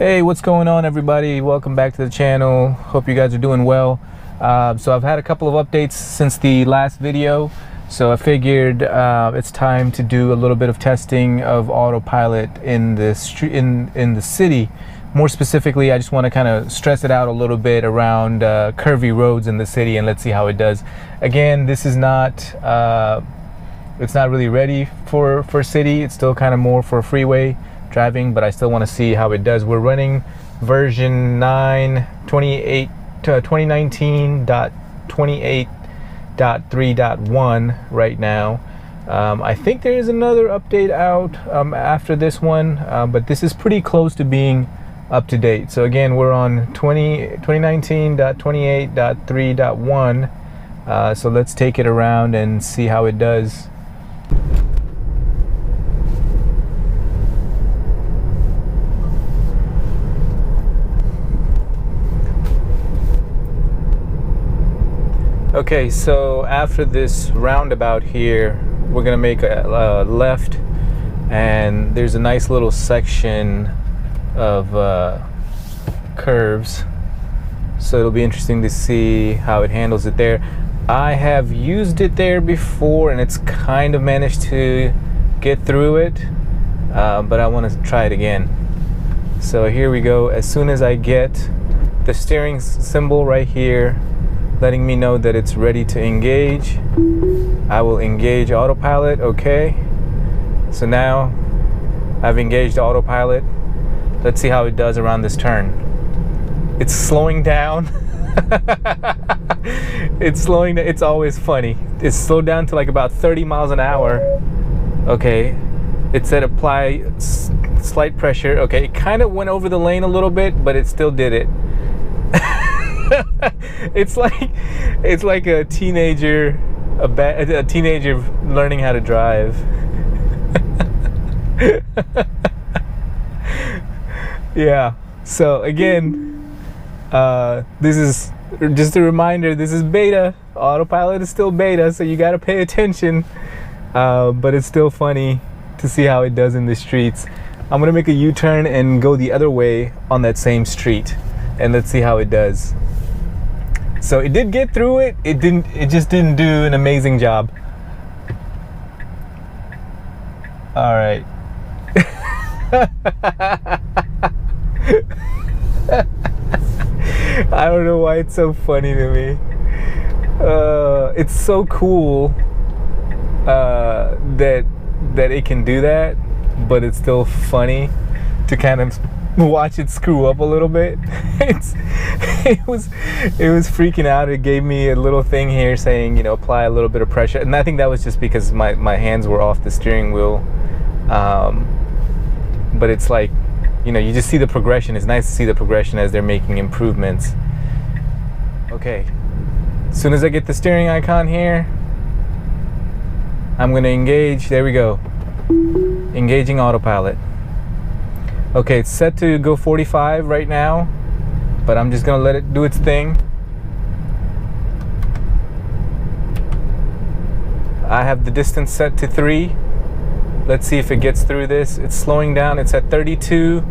Hey, what's going on, everybody? Welcome back to the channel. Hope you guys are doing well. So I've had a couple of updates since the last video, so I figured it's time to do a little bit of testing of Autopilot in the city. More specifically, I just want to kind of stress it out a little bit around curvy roads in the city, and let's see how it does. Again, this is not it's not really ready for city. It's still kind of more for freeway driving, but I still want to see how it does. We're running version 2019.28.3.1 right now. I think there is another update out after this one, but this is pretty close to being up to date. So again, we're on 2019.28.3.1. So let's take it around and see how it does. Okay, so after this roundabout here, we're gonna make a left, and there's a nice little section of curves, so it'll be interesting to see how it handles it there. I have used it there before, and it's kind of managed to get through it, but I want to try it again. So here we go. As soon as I get the steering symbol right here letting me know that it's ready to engage, I will engage Autopilot. Okay, so now I've engaged Autopilot. Let's see how it does around this turn. It's slowing down. It's slowing down. It's always funny. It's slowed down to like about 30 miles an hour. Okay, it said apply slight pressure. Okay, it kind of went over the lane a little bit, but it still did it. It's like a teenager learning how to drive. Yeah, so again, this is just a reminder, this is beta. Autopilot is still beta, so you got to pay attention, but it's still funny to see how it does in the streets. I'm gonna make a U-turn and go the other way on that same street, and let's see how it does. So it did get through it. It just didn't do an amazing job. All right. I don't know why it's so funny to me. It's so cool that it can do that, but it's still funny to kind of watch it screw up a little bit. It was freaking out. It gave me a little thing here saying, you know, apply a little bit of pressure, and I think that was just because my hands were off the steering wheel. But it's like, you know, you just see the progression. It's nice to see the progression as they're making improvements. Okay, as soon as I get the steering icon here, I'm gonna engage. There we go, engaging Autopilot. Okay, it's set to go 45 right now, but I'm just gonna let it do its thing. I have the distance set to 3. Let's see if it gets through this. It's slowing down. It's at 32.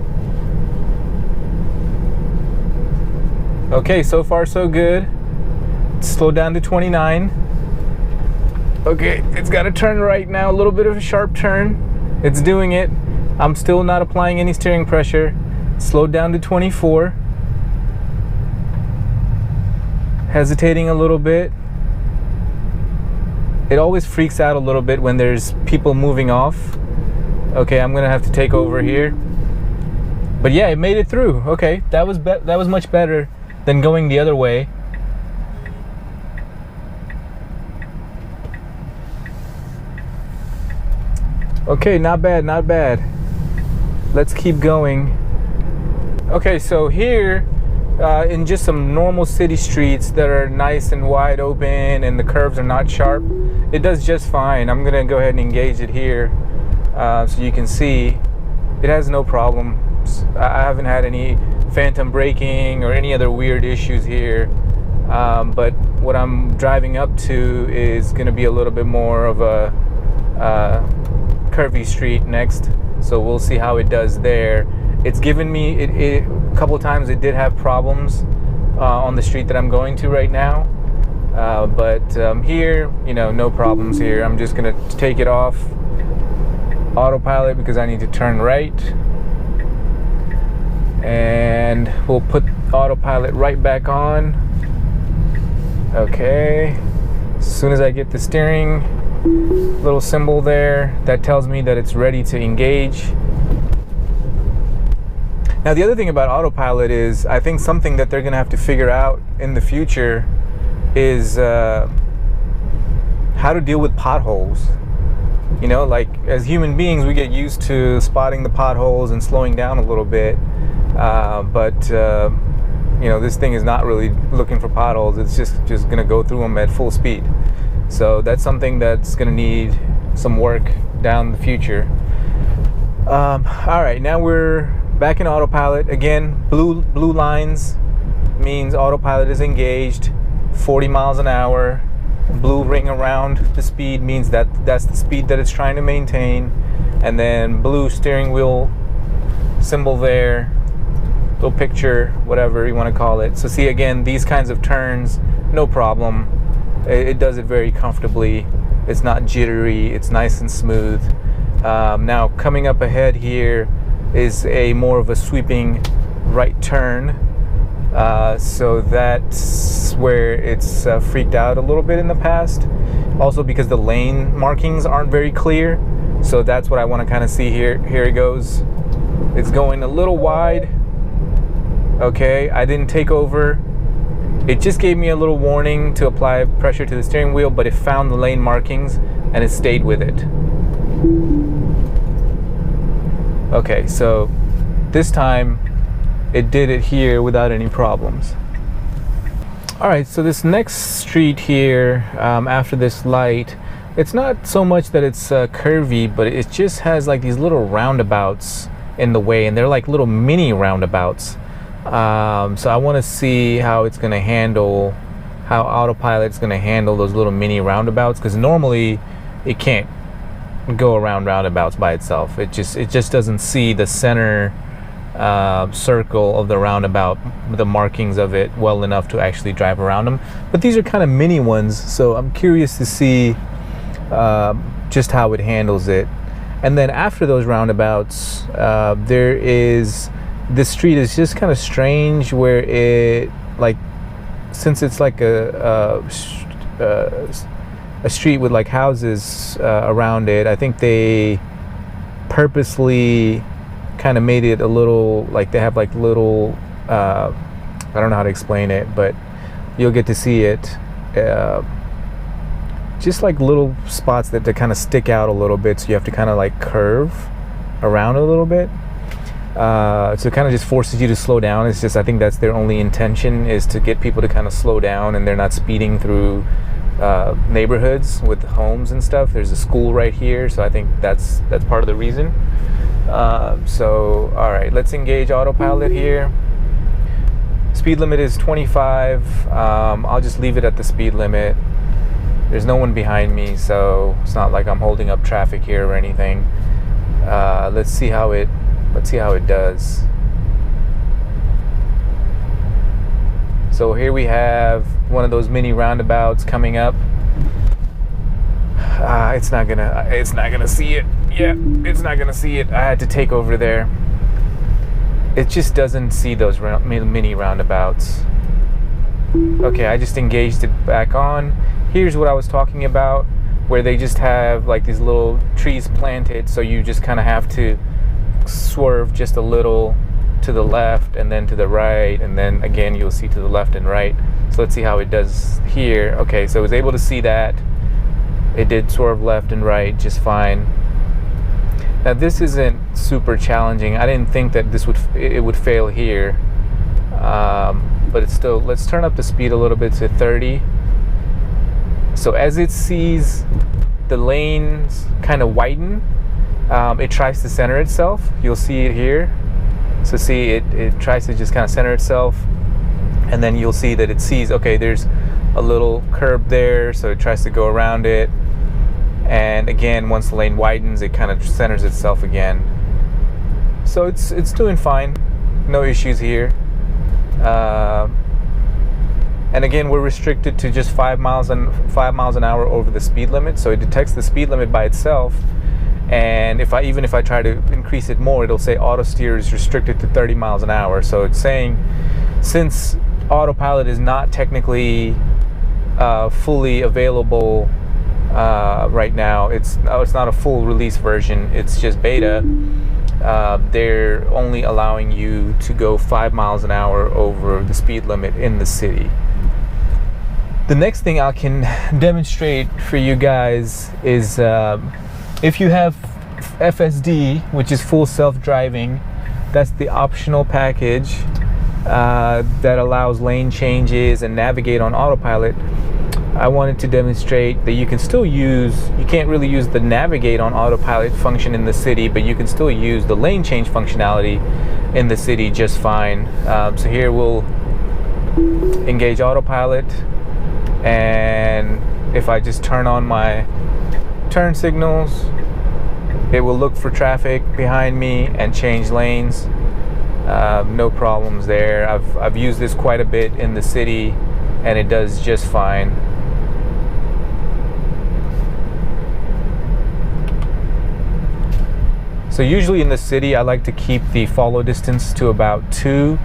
Okay, so far so good. It's slowed down to 29. Okay, it's got to turn right now. A little bit of a sharp turn. It's doing it. I'm still not applying any steering pressure. Slowed down to 24. Hesitating a little bit. It always freaks out a little bit when there's people moving off. Okay, I'm gonna have to take over here. But yeah, it made it through. Okay, that was much better than going the other way. Okay, not bad, not bad. Let's keep going. Okay, so here in just some normal city streets that are nice and wide open and the curves are not sharp, it does just fine. I'm gonna go ahead and engage it here, so you can see it has no problems. I haven't had any phantom braking or any other weird issues here, but what I'm driving up to is gonna be a little bit more of a curvy street next, so we'll see how it does there. It's given me a couple of times. It did have problems on the street that I'm going to right now, but here, no problems here. I'm just gonna take it off autopilot because I need to turn right, and we'll put autopilot right back on. Okay, as soon as I get the steering little symbol there, that tells me that it's ready to engage. Now, the other thing about autopilot is, I think something that they're going to have to figure out in the future is how to deal with potholes. Like as human beings, we get used to spotting the potholes and slowing down a little bit, but this thing is not really looking for potholes. It's just going to go through them at full speed. So that's something that's going to need some work down the future. All right, now we're back in autopilot again. Blue lines means autopilot is engaged. 40 miles an hour. Blue ring around the speed means that's the speed that it's trying to maintain. And then blue steering wheel symbol there, little picture, whatever you want to call it. So see, again, these kinds of turns, no problem. It does it very comfortably. It's not jittery. It's nice and smooth. Now coming up ahead here is a more of a sweeping right turn, so that's where it's freaked out a little bit in the past, also because the lane markings aren't very clear. So that's what I want to kind of see here. Here it goes. It's going a little wide. Okay, I didn't take over. It just gave me a little warning to apply pressure to the steering wheel, but it found the lane markings and it stayed with it. Okay, so this time it did it here without any problems. All right, so this next street here, after this light, it's not so much that it's curvy, but it just has like these little roundabouts in the way, and they're like little mini roundabouts. So I want to see how it's going to handle, how autopilot's going to handle those little mini roundabouts, because normally it can't go around roundabouts by itself. It just doesn't see the center circle of the roundabout, the markings of it, well enough to actually drive around them. But these are kind of mini ones, so I'm curious to see just how it handles it. And then after those roundabouts, this street is just kind of strange, where it, like, since it's like a street with like houses around it, I think they purposely kind of made it a little, like, they have like little, I don't know how to explain it, but you'll get to see it, just like little spots that kind of stick out a little bit, so you have to kind of like curve around a little bit. So it kind of just forces you to slow down. It's just, I think that's their only intention, is to get people to kind of slow down, and they're not speeding through neighborhoods with homes and stuff. There's a school right here, so I think that's part of the reason. So all right, let's engage autopilot here. Speed limit is 25. I'll just leave it at the speed limit. There's no one behind me, so it's not like I'm holding up traffic here or anything. Let's see how it does. So here we have one of those mini roundabouts coming up. It's not gonna see it. Yeah, it's not gonna see it. I had to take over there. It just doesn't see those mini roundabouts. Okay, I just engaged it back on. Here's what I was talking about, where they just have like these little trees planted, so you just kind of have to swerve just a little to the left and then to the right, and then again you'll see to the left and right. So let's see how it does here. Okay, so I was able to see that it did swerve left and right just fine. Now this isn't super challenging. I didn't think that it would fail here, but it's still, let's turn up the speed a little bit to 30. So as it sees the lanes kind of widen, it tries to center itself. You'll see it here. So see, it tries to just kind of center itself, and then you'll see that it sees, okay, there's a little curb there, so it tries to go around it. And again, once the lane widens, it kind of centers itself again. So it's doing fine, no issues here. And again, we're restricted to just 5 miles an hour over the speed limit. So it detects the speed limit by itself. And even if I try to increase it more, it'll say auto steer is restricted to 30 miles an hour. So it's saying, since Autopilot is not technically fully available right now, it's not a full release version, it's just beta. They're only allowing you to go 5 miles an hour over the speed limit in the city. The next thing I can demonstrate for you guys is if you have FSD, which is full self-driving, that's the optional package that allows lane changes and navigate on autopilot. I wanted to demonstrate that you can't really use the navigate on autopilot function in the city, but you can still use the lane change functionality in the city just fine. So here we'll engage autopilot, and if I just turn on my turn signals, it will look for traffic behind me and change lanes. No problems there. I've used this quite a bit in the city, and it does just fine. So usually in the city, I like to keep the follow distance to about 2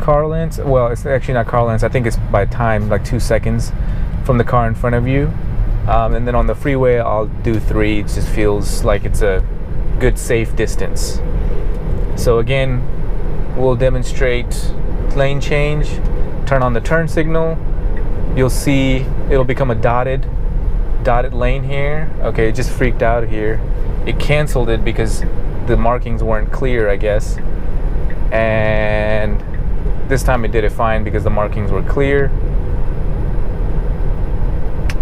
car lengths. Well, it's actually not car lengths. I think it's by time, like 2 seconds from the car in front of you. And then on the freeway, I'll do 3. It just feels like it's a good, safe distance. So again, we'll demonstrate lane change. Turn on the turn signal. You'll see it'll become a dotted lane here. Okay, it just freaked out here. It canceled it because the markings weren't clear, I guess. And this time it did it fine because the markings were clear.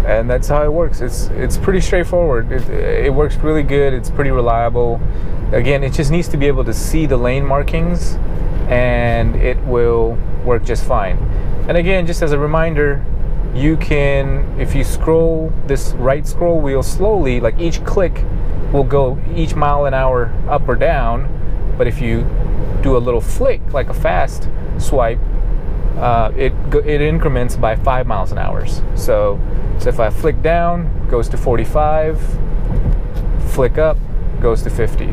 And that's how it works. It's pretty straightforward. It works really good. It's pretty reliable. Again, it just needs to be able to see the lane markings, and it will work just fine. And again, just as a reminder, you can, if you scroll this right scroll wheel slowly, like each click will go each mile an hour up or down. But if you do a little flick, like a fast swipe, it increments by 5 miles an hour. So if I flick down, it goes to 45, flick up, goes to 50.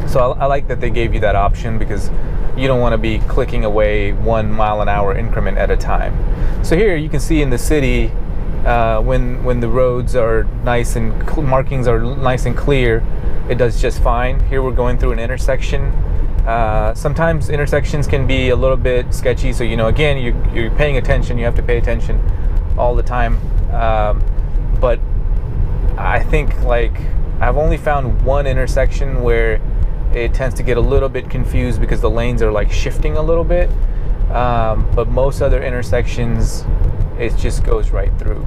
So I like that they gave you that option, because you don't want to be clicking away 1 mile an hour increment at a time. So here you can see in the city, when the roads are nice and markings are nice and clear, it does just fine. Here we're going through an intersection. Sometimes intersections can be a little bit sketchy, so again, you're paying attention. You have to pay attention all the time. But I think, like, I've only found one intersection where it tends to get a little bit confused because the lanes are like shifting a little bit. But most other intersections, it just goes right through.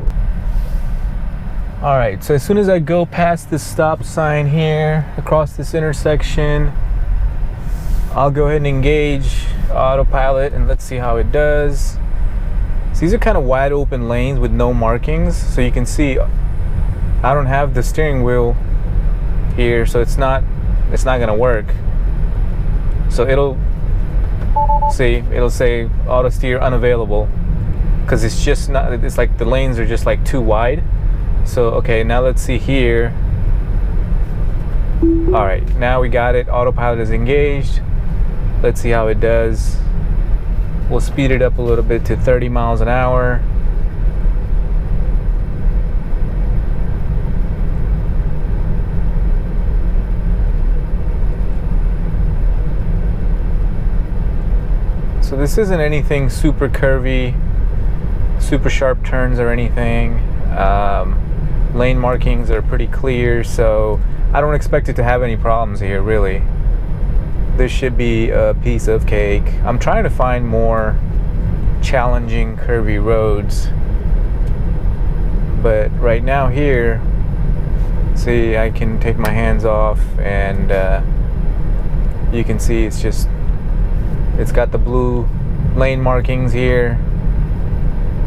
All right, so as soon as I go past this stop sign here across this intersection, I'll go ahead and engage autopilot, and let's see how it does. So these are kind of wide open lanes with no markings, so you can see I don't have the steering wheel here, so it's not gonna work. So it'll say auto steer unavailable, because it's just not, it's like the lanes are just like too wide. So okay, now let's see here. All right, now we got it. Autopilot is engaged. Let's see how it does. We'll speed it up a little bit to 30 miles an hour. So this isn't anything super curvy, super sharp turns or anything. Lane markings are pretty clear, so I don't expect it to have any problems here, really. This should be a piece of cake. I'm trying to find more challenging curvy roads, but right now here, see, I can take my hands off, and you can see it's got the blue lane markings here,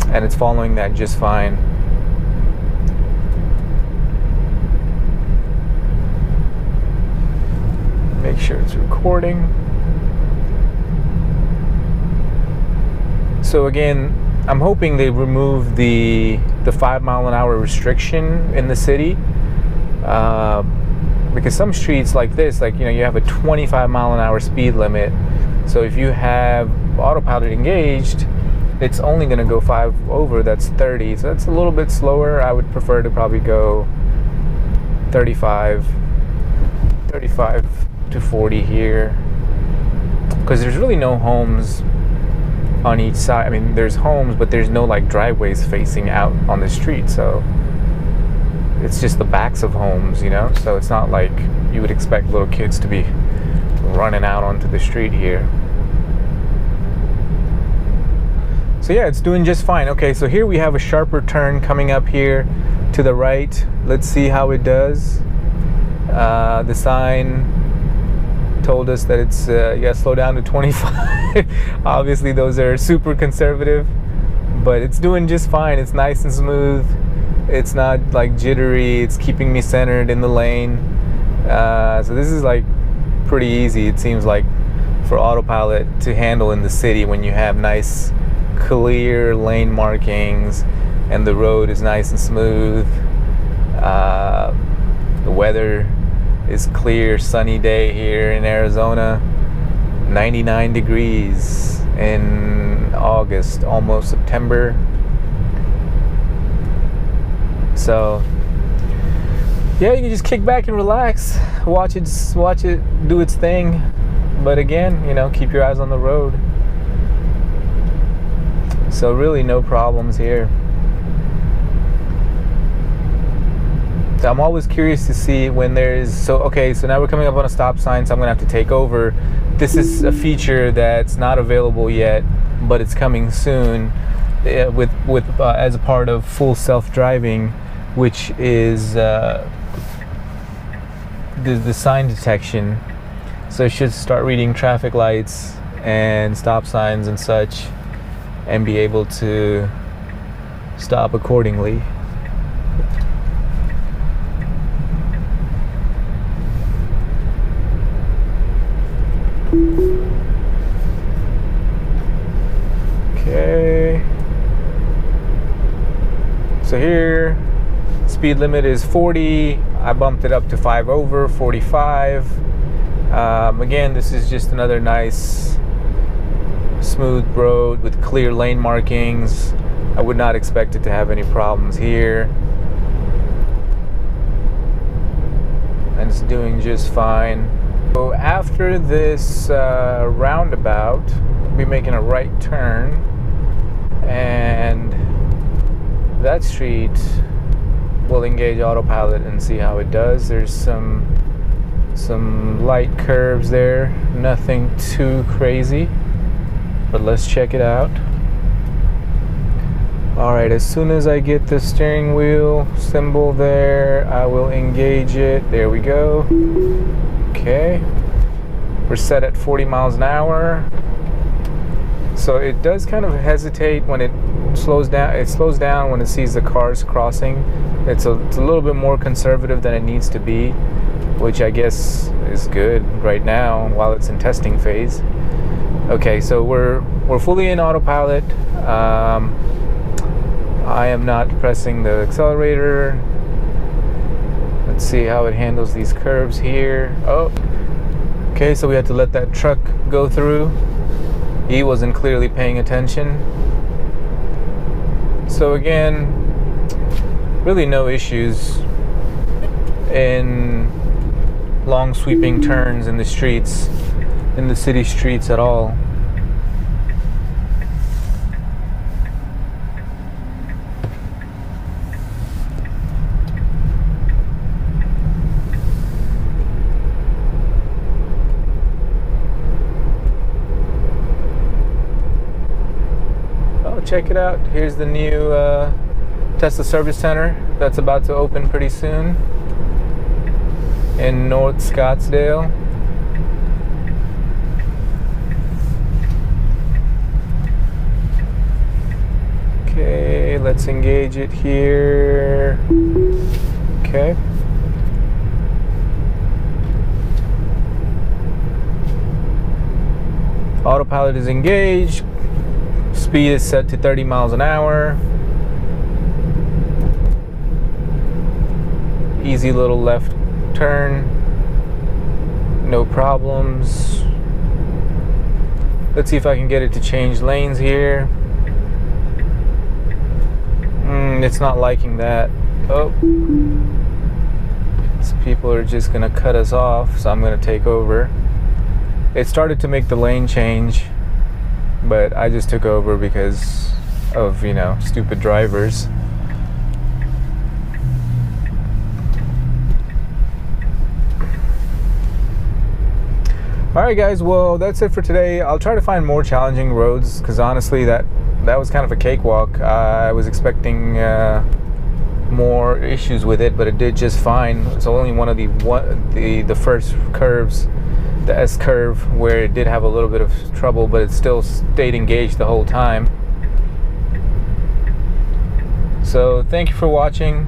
and it's following that just fine. sure it's recording. So again, I'm hoping they remove the 5 mile an hour restriction in the city, because some streets like this, like, you know, you have a 25 mile an hour speed limit. So if you have autopilot engaged, it's only going to go 5 over. That's 30. So that's a little bit slower. I would prefer to probably go 35 to 40 here, because there's really no homes on each side. I mean, there's homes, but there's no like driveways facing out on the street, so it's just the backs of homes, you know. So it's not like you would expect little kids to be running out onto the street here. So yeah, it's doing just fine. Okay, so here we have a sharper turn coming up here to the right. Let's see how it does. The sign told us that it's you gotta slow down to 25. Obviously those are super conservative, but it's doing just fine. It's nice and smooth. It's not like jittery. It's keeping me centered in the lane. So this is like pretty easy, it seems like, for autopilot to handle in the city when you have nice clear lane markings and the road is nice and smooth. The weather is clear, sunny day here in Arizona. 99 degrees in August, almost September. So yeah, you can just kick back and relax, watch it do its thing. But again, you know, keep your eyes on the road. So really no problems here. So I'm always curious to see when there's, so now we're coming up on a stop sign, so I'm gonna have to take over. This is a feature that's not available yet, but it's coming soon, with as a part of full self-driving, which is the sign detection. So it should start reading traffic lights and stop signs and such, and be able to stop accordingly. Okay, so here speed limit is 40. I bumped it up to 5 over, 45. Again, this is just another nice smooth road with clear lane markings. I would not expect it to have any problems here, and it's doing just fine. So after this roundabout, we'll be making a right turn, and that street will engage autopilot and see how it does. There's some light curves there, nothing too crazy, but let's check it out. Alright, as soon as I get the steering wheel symbol there, I will engage it. There we go. Okay, we're set at 40 miles an hour. So it does kind of hesitate when it slows down. It slows down when it sees the cars crossing. It's a little bit more conservative than it needs to be, which I guess is good right now while it's in testing phase. Okay, so we're fully in autopilot. I am not pressing the accelerator. Let's see how it handles these curves here. Oh, okay, so we had to let that truck go through. He wasn't clearly paying attention. So again, really no issues in long sweeping turns in the streets, in the city streets at all. Check it out. Here's the new Tesla Service Center that's about to open pretty soon in North Scottsdale. Okay, let's engage it here. Okay. Autopilot is engaged. Speed is set to 30 miles an hour. Easy little left turn. No problems. Let's see if I can get it to change lanes here. It's not liking that. Oh. So people are just gonna cut us off, so I'm gonna take over. It started to make the lane change, but I just took over because of, you know, stupid drivers. Alright guys, well that's it for today. I'll try to find more challenging roads, because honestly that was kind of a cakewalk. I was expecting more issues with it, but it did just fine. It's only one of the first curves, the S curve, where it did have a little bit of trouble, but it still stayed engaged the whole time. So thank you for watching.